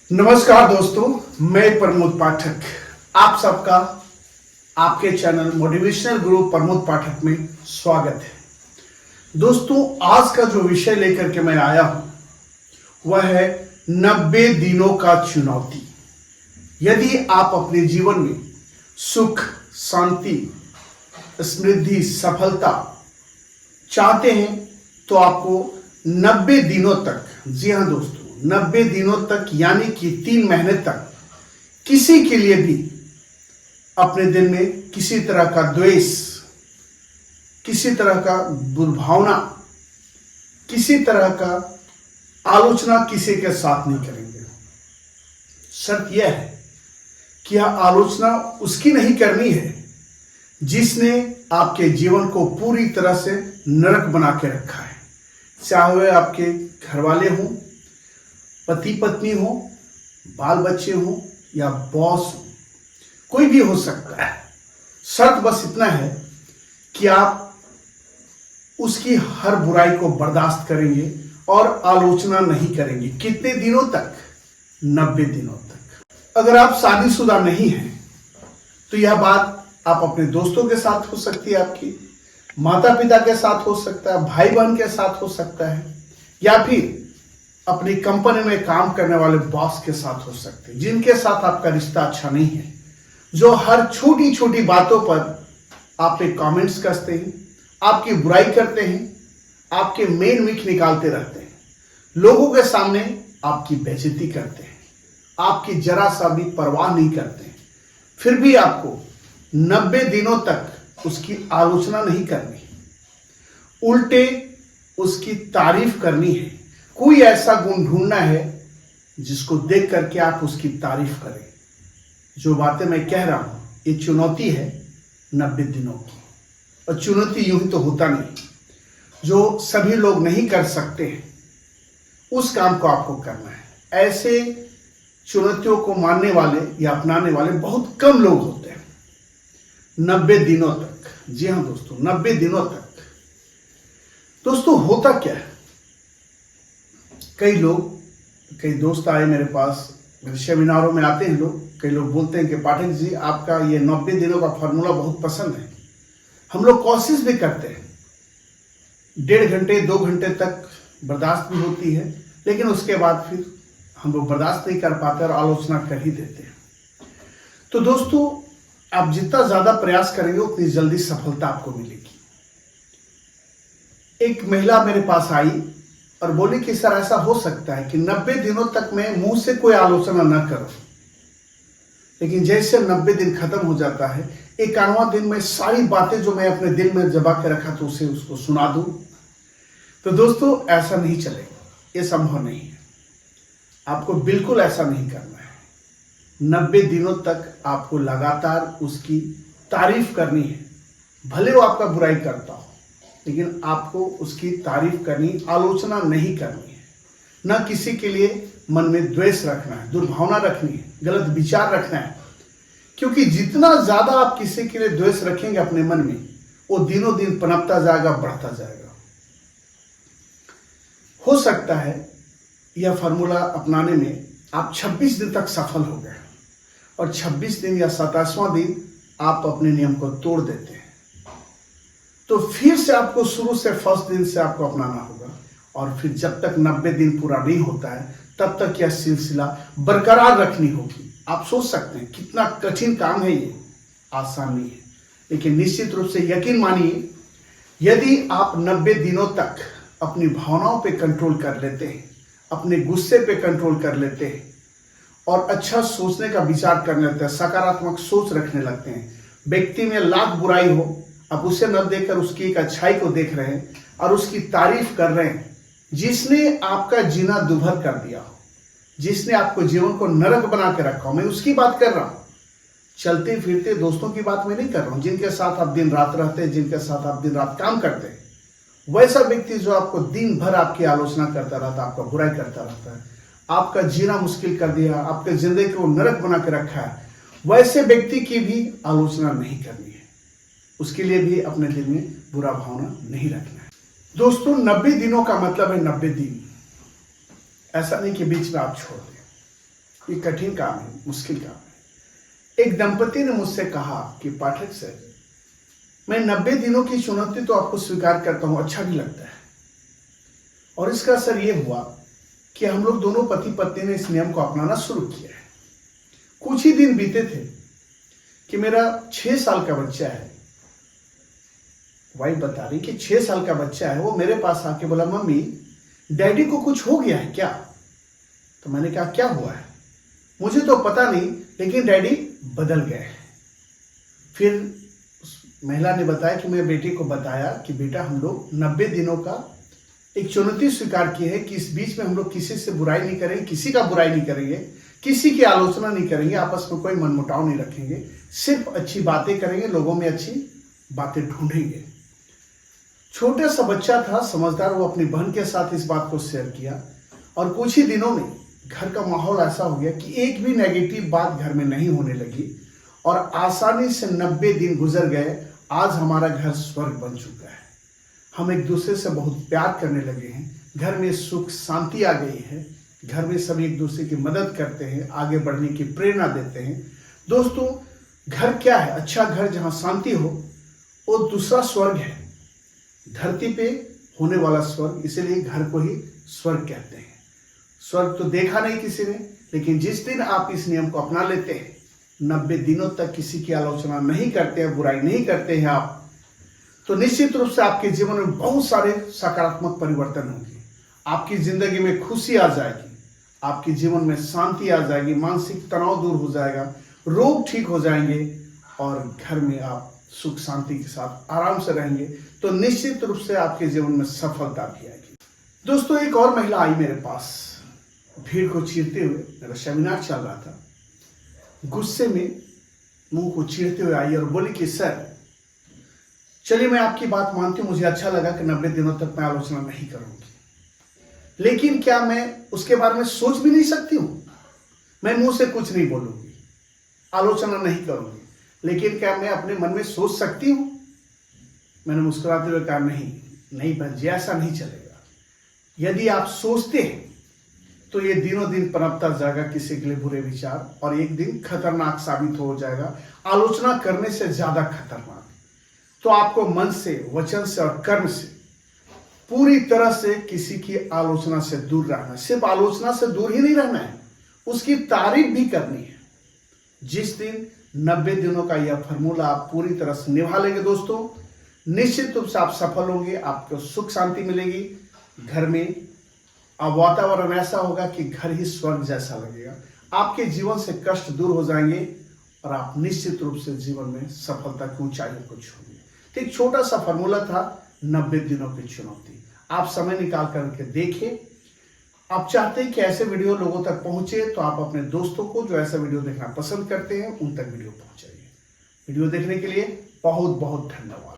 नमस्कार दोस्तों, मैं प्रमोद पाठक आप सबका आपके चैनल मोटिवेशनल गुरु प्रमोद पाठक में स्वागत है। दोस्तों, आज का जो विषय लेकर के मैं आया हूं वह है 90 दिनों का चुनौती। यदि आप अपने जीवन में सुख, शांति, समृद्धि, सफलता चाहते हैं तो आपको 90 दिनों तक, जी हाँ दोस्तों, 90 दिनों तक यानी कि 3 महीने तक किसी के लिए भी अपने दिल में किसी तरह का द्वेष, किसी तरह का दुर्भावना, किसी तरह का आलोचना किसी के साथ नहीं करेंगे। शर्त यह है कि यह आलोचना उसकी नहीं करनी है जिसने आपके जीवन को पूरी तरह से नरक बना के रखा है। चाहे वे आपके घर वाले हों, पति पत्नी हो, बाल बच्चे हो या बॉस हो, कोई भी हो सकता है। शर्त बस इतना है कि आप उसकी हर बुराई को बर्दाश्त करेंगे और आलोचना नहीं करेंगे। कितने दिनों तक? 90 दिनों तक। अगर आप शादीशुदा नहीं हैं तो यह बात आप अपने दोस्तों के साथ हो सकती है, आपकी माता पिता के साथ हो सकता है, भाई बहन के साथ हो सकता है, या फिर अपनी कंपनी में काम करने वाले बॉस के साथ हो सकते हैं, जिनके साथ आपका रिश्ता अच्छा नहीं है, जो हर छोटी छोटी बातों पर आप पे कमेंट्स कसते हैं, आपकी बुराई करते हैं, आपके मेन वीक निकालते रहते हैं, लोगों के सामने आपकी बेइज्जती करते हैं, आपकी जरा सा भी परवाह नहीं करते हैं। फिर भी आपको 90 दिनों तक उसकी आलोचना नहीं करनी, उल्टे उसकी तारीफ करनी है। कोई ऐसा गुण ढूंढना है जिसको देख करके आप उसकी तारीफ करें। जो बातें मैं कह रहा हूं ये चुनौती है 90 दिनों की, और चुनौती यूं ही तो होता नहीं, जो सभी लोग नहीं कर सकते हैं उस काम को आपको करना है। ऐसे चुनौतियों को मानने वाले या अपनाने वाले बहुत कम लोग होते हैं। 90 दिनों तक, जी हां दोस्तों, 90 दिनों तक। दोस्तों, होता क्या है, कई दोस्त आए मेरे पास, मेरे सेमिनारों में आते हैं लोग। कई लोग बोलते हैं कि पाठक जी, आपका ये 90 दिनों का फॉर्मूला बहुत पसंद है। हम लोग कोशिश भी करते हैं, 1.5 घंटे 2 घंटे तक बर्दाश्त भी होती है, लेकिन उसके बाद फिर हम लोग बर्दाश्त नहीं कर पाते और आलोचना कर ही देते हैं। तो दोस्तों, आप जितना ज्यादा प्रयास करेंगे उतनी जल्दी सफलता आपको मिलेगी। एक महिला मेरे पास आई और बोली कि सर, ऐसा हो सकता है कि 90 दिनों तक मैं मुंह से कोई आलोचना न करूं, लेकिन जैसे 90 दिन खत्म हो जाता है, 91वां दिन में सारी बातें जो मैं अपने दिल में दबा के रखा तो उसे उसको सुना दूं। तो दोस्तों, ऐसा नहीं चलेगा, ये संभव नहीं है। आपको बिल्कुल ऐसा नहीं करना है। 90 दिनों तक आपको लगातार उसकी तारीफ करनी है, भले वो आपका बुराई करता हो, लेकिन आपको उसकी तारीफ करनी, आलोचना नहीं करनी है। ना किसी के लिए मन में द्वेष रखना है, दुर्भावना रखनी है, गलत विचार रखना है। क्योंकि जितना ज्यादा आप किसी के लिए द्वेष रखेंगे अपने मन में, वो दिनों दिन पनपता जाएगा, बढ़ता जाएगा। हो सकता है यह फॉर्मूला अपनाने में आप 26 दिन तक सफल हो गए और 26 दिन या 27वां दिन आप अपने नियम को तोड़ देते हैं, तो फिर से आपको शुरू से फर्स्ट दिन से आपको अपनाना होगा। और फिर जब तक 90 दिन पूरा नहीं होता है तब तक यह सिलसिला बरकरार रखनी होगी। आप सोच सकते हैं कितना कठिन काम है ये, आसान नहीं है, लेकिन निश्चित रूप से यकीन मानिए, यदि आप 90 दिनों तक अपनी भावनाओं पे कंट्रोल कर लेते हैं, अपने गुस्से पे कंट्रोल कर लेते हैं और अच्छा सोचने का विचार करने लगते हैं, सकारात्मक सोच रखने लगते हैं, व्यक्ति में लाख बुराई हो, आप उसे न देखकर उसकी एक अच्छाई को देख रहे हैं और उसकी तारीफ कर रहे हैं, जिसने आपका जीना दुभर कर दिया हो, जिसने आपको जीवन को नरक बना के रखा हो, मैं उसकी बात कर रहा हूं। चलते फिरते दोस्तों की बात मैं नहीं कर रहा हूं, जिनके साथ आप दिन रात रहते हैं, जिनके साथ आप दिन रात काम करते हैं। वैसा व्यक्ति जो आपको दिन भर आपकी आलोचना करता रहता, आपका बुराई करता रहता है, आपका जीना मुश्किल कर दिया, आपके जिंदगी को नरक बना के रखा है, वैसे व्यक्ति की भी आलोचना नहीं करनी है। उसके लिए भी अपने दिल में बुरा भावना नहीं रखना है। दोस्तों, 90 दिनों का मतलब है 90 दिन। ऐसा नहीं कि बीच में आप छोड़ दें। ये कठिन काम है, मुश्किल काम है। एक दंपति ने मुझसे कहा कि पाठक सर, मैं 90 दिनों की चुनौती तो आपको स्वीकार करता हूं, अच्छा भी लगता है, और इसका असर ये हुआ कि हम लोग दोनों पति पत्नी ने इस नियम को अपनाना शुरू किया है। कुछ ही दिन बीते थे कि मेरा 6 साल का बच्चा है, वाइफ बता रही कि 6 साल का बच्चा है, वो मेरे पास आके बोला, मम्मी डैडी को कुछ हो गया है क्या? तो मैंने कहा क्या हुआ है? मुझे तो पता नहीं, लेकिन डैडी बदल गए हैं। फिर उस महिला ने बताया कि मैं बेटे को बताया कि बेटा हम लोग 90 दिनों का एक चुनौती स्वीकार की है कि इस बीच में हम लोग किसी से बुराई नहीं करेंगे, किसी का बुराई नहीं करेंगे, किसी की आलोचना नहीं करेंगे, आपस में कोई मनमुटाव नहीं रखेंगे, सिर्फ अच्छी बातें करेंगे, लोगों में अच्छी बातें ढूंढेंगे। छोटा सा बच्चा था, समझदार, वो अपनी बहन के साथ इस बात को शेयर किया और कुछ ही दिनों में घर का माहौल ऐसा हो गया कि एक भी नेगेटिव बात घर में नहीं होने लगी और आसानी से 90 दिन गुजर गए। आज हमारा घर स्वर्ग बन चुका है। हम एक दूसरे से बहुत प्यार करने लगे हैं, घर में सुख शांति आ गई है, घर में सभी एक दूसरे की मदद करते हैं, आगे बढ़ने की प्रेरणा देते हैं। दोस्तों, घर क्या है? अच्छा घर जहां शांति हो, वो दूसरा स्वर्ग है, धरती पे होने वाला स्वर्ग, इसीलिए घर को ही स्वर्ग कहते हैं। स्वर्ग तो देखा नहीं किसी ने, लेकिन जिस दिन आप इस नियम को अपना लेते हैं, 90 दिनों तक किसी की आलोचना नहीं करते हैं, बुराई नहीं करते हैं आप, तो निश्चित रूप से आपके जीवन में बहुत सारे सकारात्मक परिवर्तन होंगे। आपकी जिंदगी में खुशी आ जाएगी, आपके जीवन में शांति आ जाएगी, मानसिक तनाव दूर हो जाएगा, रोग ठीक हो जाएंगे और घर में आप सुख शांति के साथ आराम से रहेंगे। तो निश्चित रूप से आपके जीवन में सफलता भी आएगी। दोस्तों, एक और महिला आई मेरे पास, भीड़ को चीरते हुए, मेरा सेमिनार चल रहा था, गुस्से में मुंह को चीरते हुए आई और बोली कि सर चलिए मैं आपकी बात मानती हूं, मुझे अच्छा लगा कि 90 दिनों तक मैं आलोचना नहीं करूंगी, लेकिन क्या मैं उसके बारे में सोच भी नहीं सकती हूं? मैं मुंह से कुछ नहीं बोलूंगी, आलोचना नहीं करूंगी, लेकिन क्या मैं अपने मन में सोच सकती हूं? मैंने मुस्कुराते हुए कहा नहीं बहन जी, ऐसा नहीं चलेगा। यदि आप सोचते हैं तो ये दिनों दिन पनपता जाएगा किसी के लिए बुरे विचार, और एक दिन खतरनाक साबित हो जाएगा, आलोचना करने से ज्यादा खतरनाक। तो आपको मन से, वचन से और कर्म से पूरी तरह से किसी की आलोचना से दूर रहना है। सिर्फ आलोचना से दूर ही नहीं रहना है, उसकी तारीफ भी करनी है। जिस दिन 90 दिनों का यह फॉर्मूला आप पूरी तरह से निभा लेंगे दोस्तों, निश्चित रूप से आप सफल होंगे, आपको सुख शांति मिलेगी, घर में अब वातावरण ऐसा होगा कि घर ही स्वर्ग जैसा लगेगा, आपके जीवन से कष्ट दूर हो जाएंगे और आप निश्चित रूप से जीवन में सफलता की ऊंचाइयों को छूएंगे। तो एक छोटा सा फॉर्मूला था 90 दिनों की चुनौती, आप समय निकाल करके देखें। आप चाहते हैं कि ऐसे वीडियो लोगों तक पहुंचे, तो आप अपने दोस्तों को जो ऐसा वीडियो देखना पसंद करते हैं उन तक वीडियो पहुंचाइए। वीडियो देखने के लिए बहुत बहुत धन्यवाद।